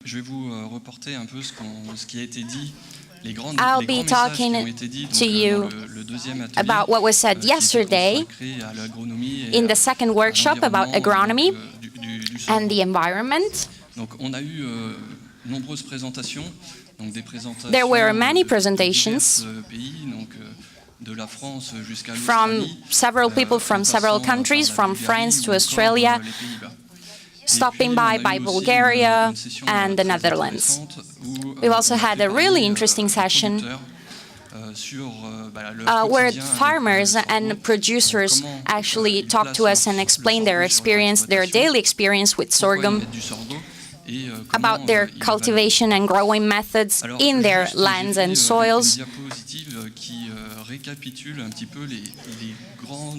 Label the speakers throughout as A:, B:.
A: je vais vous reporter un peu ce qui a été dit.
B: I'll be talking to you about what was said yesterday in the second workshop about agronomy and the environment. There were many presentations from several people from several countries, from France to Australia, stopping by Bulgaria and the Netherlands. We've also had a really interesting session where farmers and producers actually talked to us and explained their experience, their daily experience with sorghum, about their cultivation and growing methods in their lands and soils.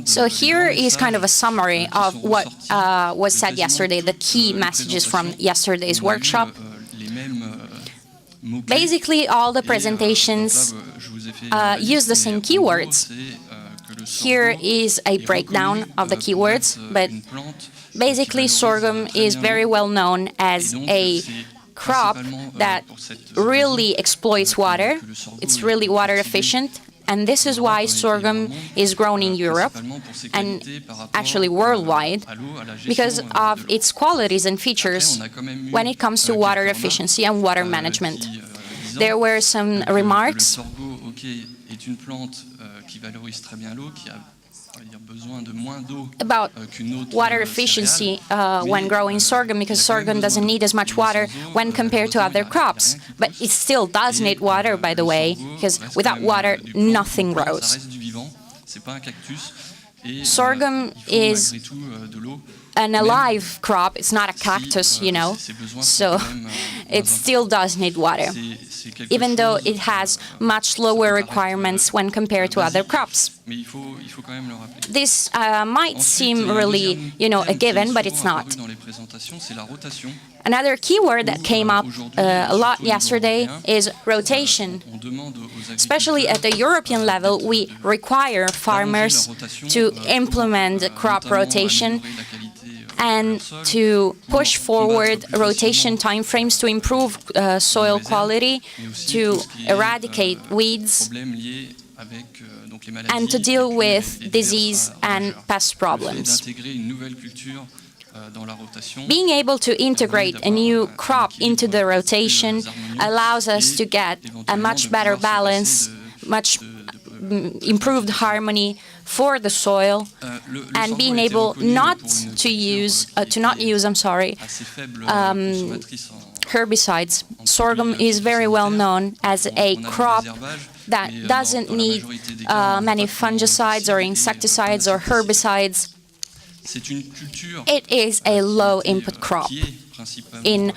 B: So here is kind of a summary of what was said yesterday, the key messages from yesterday's workshop. Basically, all the presentations use the same keywords. Here is a breakdown of the keywords, but basically sorghum is very well known as a crop that really exploits water. It's really water efficient. And this is why sorghum is grown in Europe and actually worldwide, because of its qualities and features when it comes to water efficiency and water management. There were some remarks about water efficiency when growing sorghum, because sorghum doesn't need as much water when compared to other crops. But it still does need water, by the way, because without water, nothing grows. Sorghum is an alive crop. It's not a cactus, you know, so it still does need water, even though it has much lower requirements when compared to other crops. This might seem really, you know, a given, but it's not. Another keyword that came up a lot yesterday is rotation. Especially at the European level, we require farmers to implement crop rotation and to push forward rotation timeframes to improve soil quality, to eradicate weeds, and to deal with disease and pest problems. Being able to integrate a new crop into the rotation allows us to get a much better balance, much improved harmony for the soil, and being able not to use herbicides. Sorghum is very well known as a crop that doesn't need many fungicides or insecticides or herbicides. It is a low-input crop in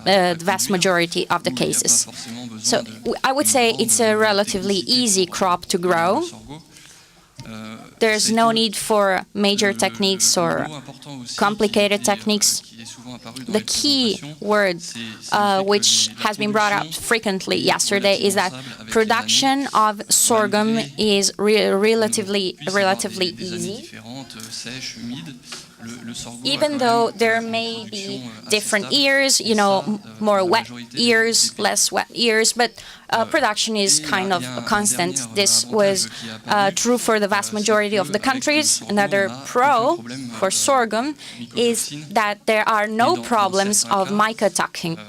B: the vast majority of the cases. So I would say it's a relatively easy crop to grow. There's no need for major techniques or complicated techniques. The key word which has been brought up frequently yesterday is that production of sorghum is relatively easy. Even though there may be different years, you know, more wet years, less wet years, but production is kind of constant. This was true for the vast majority of the countries. Another pro for sorghum is that there are no problems of mycotoxins.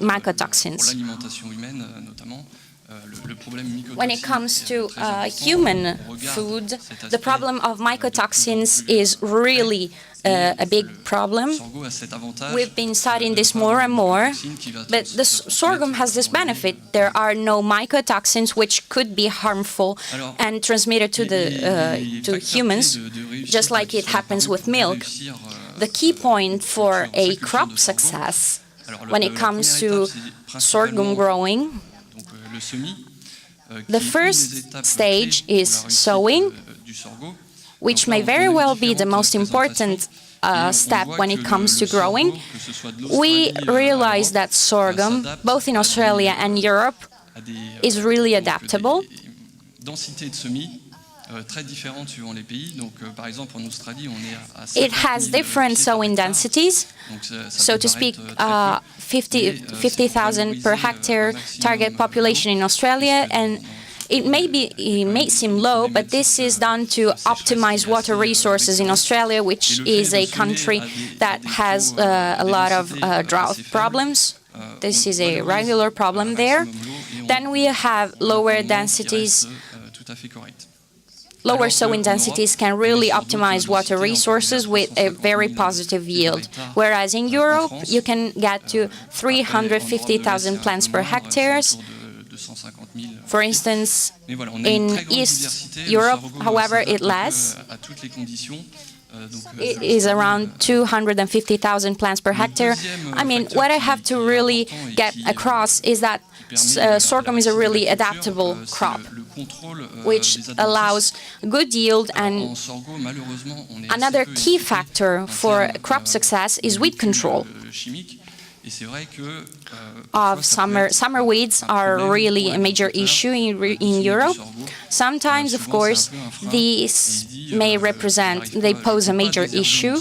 B: When it comes to human food, the problem of mycotoxins is really a big problem. We've been studying this more and more, but the sorghum has this benefit. There are no mycotoxins which could be harmful and transmitted to humans, just like it happens with milk. The key point for a crop success when it comes to sorghum growing, the first stage is sowing, which may very well be the most important step when it comes to growing. We realize that sorghum, both in Australia and Europe, is really adaptable. It has different sowing densities. So to speak, 50,000 per hectare target population in Australia, and it may seem low, but this is done to optimize water resources in Australia, which is a country that has a lot of drought problems. This is a regular problem there. Then we have lower densities. Lower sowing densities can really optimize water resources with a very positive yield, whereas in Europe you can get to 350,000 plants per hectare. For instance, in East Europe, however, it less. It is around 250,000 plants per hectare. I mean, what I have to really get across is that sorghum is a really adaptable crop, which allows good yield, and another key factor for crop success is weed control. Summer weeds are really a major issue in Europe. Sometimes, of course, these they pose a major issue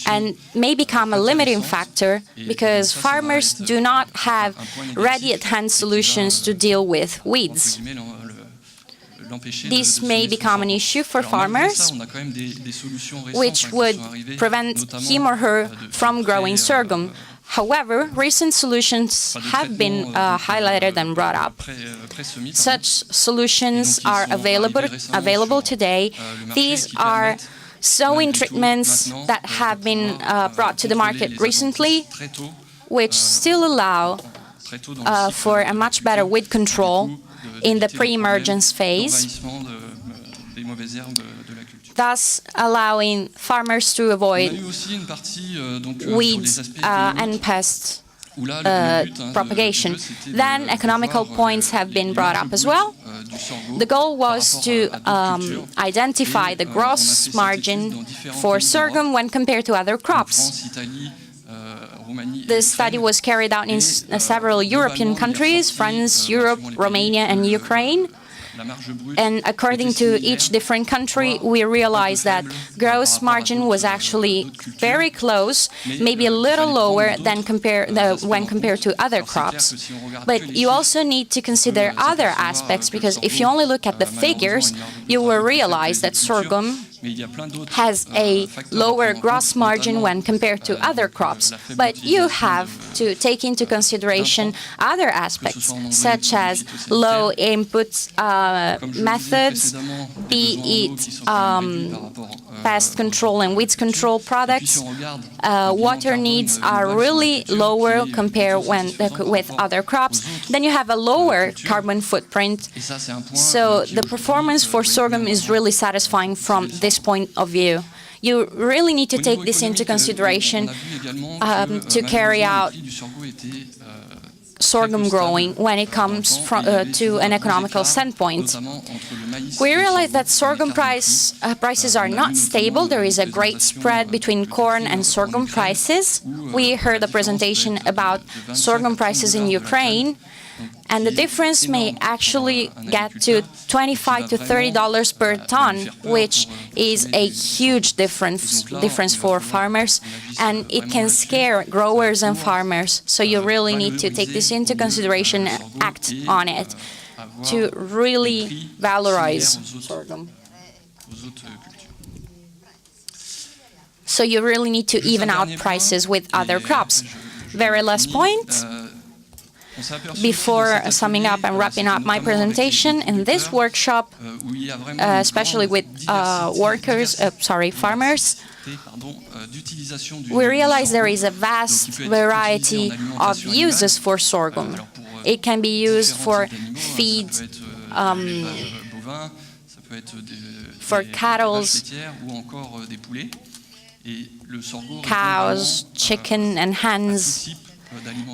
B: and may become a limiting factor because farmers do not have ready-at-hand solutions to deal with weeds. This may become an issue for farmers, which would prevent him or her from growing sorghum. However, recent solutions have been highlighted and brought up. Such solutions are available today. These are sowing treatments that have been brought to the market recently, which still allow for a much better weed control in the pre-emergence phase, thus allowing farmers to avoid weeds and pests propagation. Then economical points have been brought up as well. The goal was to identify the gross margin for sorghum when compared to other crops. This study was carried out in several European countries, France, Europe, Romania, and Ukraine. And according to each different country, we realized that gross margin was actually very close, maybe a little lower than when compared to other crops. But you also need to consider other aspects, because if you only look at the figures, you will realize that sorghum has a lower gross margin when compared to other crops. But you have to take into consideration other aspects, such as low input methods, be it pest control and weeds control products. Water needs are really lower compared with other crops. Then you have a lower carbon footprint. So the performance for sorghum is really satisfying from this point of view. You really need to take this into consideration to carry out sorghum growing when it comes to an economical standpoint. We realize that sorghum prices are not stable. There is a great spread between corn and sorghum prices. We heard a presentation about sorghum prices in Ukraine, and the difference may actually get to $25 to $30 per ton, which is a huge difference for farmers, and it can scare growers and farmers. So you really need to take this into consideration and act on it to really valorize sorghum. So you really need to even out prices with other crops. Very last point. Before summing up and wrapping up my presentation, in this workshop, especially with farmers, we realize there is a vast variety of uses for sorghum. It can be used for feed, for cattle, cows, chicken, and hens.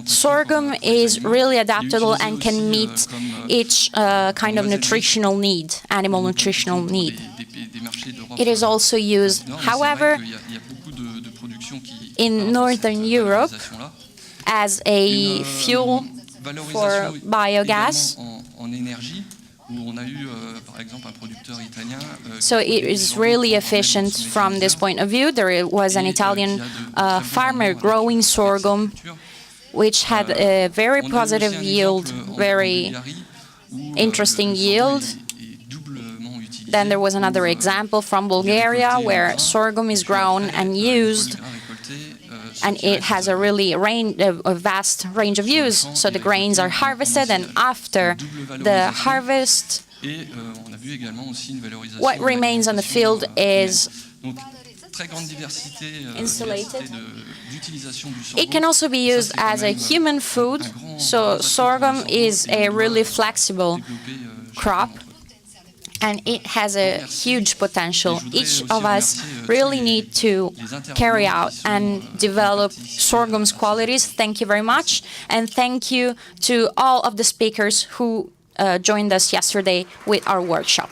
B: Sorghum is really adaptable and can meet each kind of nutritional need, animal nutritional need. It is also used, however, in Northern Europe as a fuel for biogas. So it is really efficient from this point of view. There was an Italian farmer growing sorghum, which had a very positive yield, very interesting yield. Then there was another example from Bulgaria where sorghum is grown and used, and it has a really a vast range of use. So the grains are harvested, and after the harvest, what remains on the field is insulated. It can also be used as a human food. So sorghum is a really flexible crop, and it has a huge potential. Each of us really need to carry out and develop sorghum's qualities. Thank you very much, and thank you to all of the speakers who joined us yesterday with our workshop.